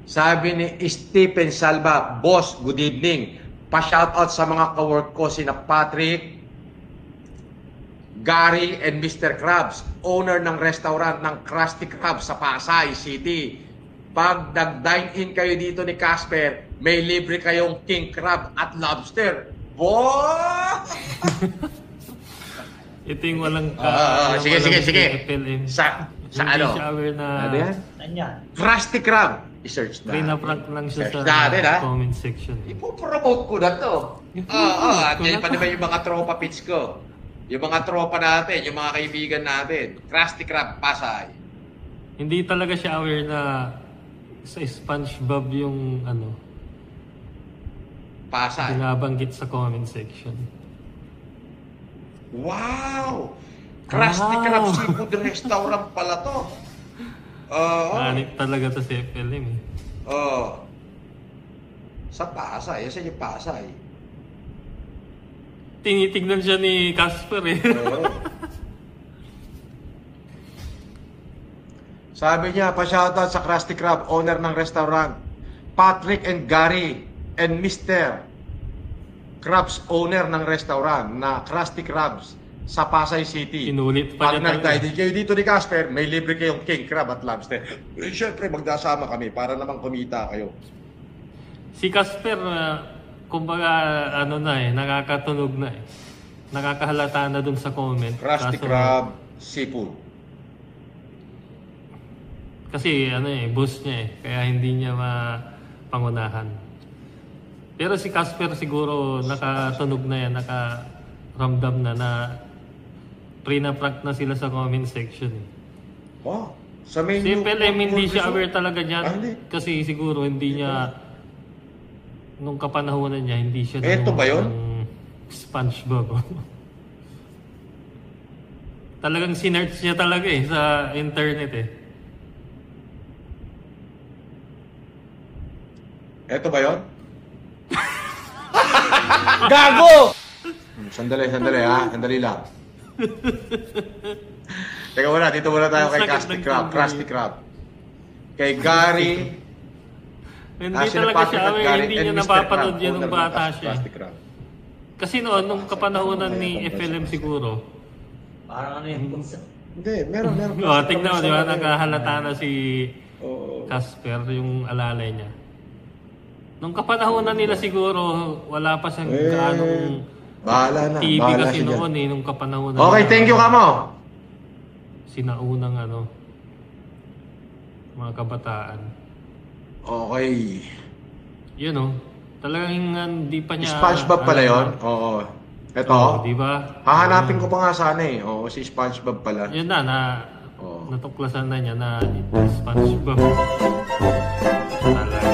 Sabi ni Stephen Salva, Boss, good evening. Pa-shoutout sa mga ka-work ko sina Patrick, Gary, and Mr. Krabs, owner ng restaurant ng Krusty Krab sa Pasay City. Pag nag-dine-in kayo dito ni Casper, may libre kayong king crab at lobster. Boss! Ito yung walang sige. Sa ano? Ano yan? Krusty Krab. I-search na. Pinaprank lang siya sa comment section. Ipopromote ko na to. At yan pa naman yung mga tropa pits ko. Yung mga tropa natin, yung mga kaibigan natin. Krusty Krab, Pasay. Hindi talaga siya aware na sa SpongeBob yung ano, Pasay. binabanggit sa comment section. Wow! Krusty Krab Seafood Restaurant pala to. Hanip talaga to si FLM eh. Sa Pasay. Sa yung Pasay. Tinitignan siya ni Casper eh. Sabi niya, pa-shoutout sa Krusty Krab, owner ng restaurant. Patrick and Gary and Mr. Krabs, owner ng restaurant na Krusty Krabs sa Pasay City. Inulit pa niya. Pag nag-dine kayo dito ni Casper, may libre kayong king crab at lobster. Siyempre, magdasama kami para naman kumita kayo. Si Casper, kumbaga, ano na eh, nakakatunog na eh. Nakakahalata na dun sa comment. Krusty Krab Seafood. Kasi ano eh, boss niya eh. Kaya hindi niya mapangunahan. Pero si Casper siguro nakatunog na yan, nakaramdam na prinaprank na sila sa comment section eh. Wow. Sa menu, si FLM hindi siya aware talaga niyan. Kasi siguro hindi niya, nung kapanahonan niya, hindi siya eto ba yun? SpongeBob. Talagang sinearch niya talaga eh sa internet eh. Eto ba yun? Gago! Sandali ha. Sandali lang. Teka muna, dito muna tayo kay Krusty Krab. Kay Gary. Hindi talaga siya aware, hindi niya napapanood yan nung bata siya. Kasi noon, nung kapanahonan ni FLM siguro. Parang ano yun? Hindi, meron. Tignan mo, di ba? Nakahalata na si Casper, yung alalay niya. Nung kapanahonan nila siguro, wala pa siyang gaanong TV kasi noon eh, nung kapanahonan. Okay, thank you Kamo. Sinaunang mga kabataan. Okay. Yun oh. Talagang hindi pa niya... SpongeBob pala yun? Oo. Ito? Di ba? Hahanapin ko pa nga sana eh. Oo, si SpongeBob pala. Yun na natuklasan na niya na SpongeBob. Talaga.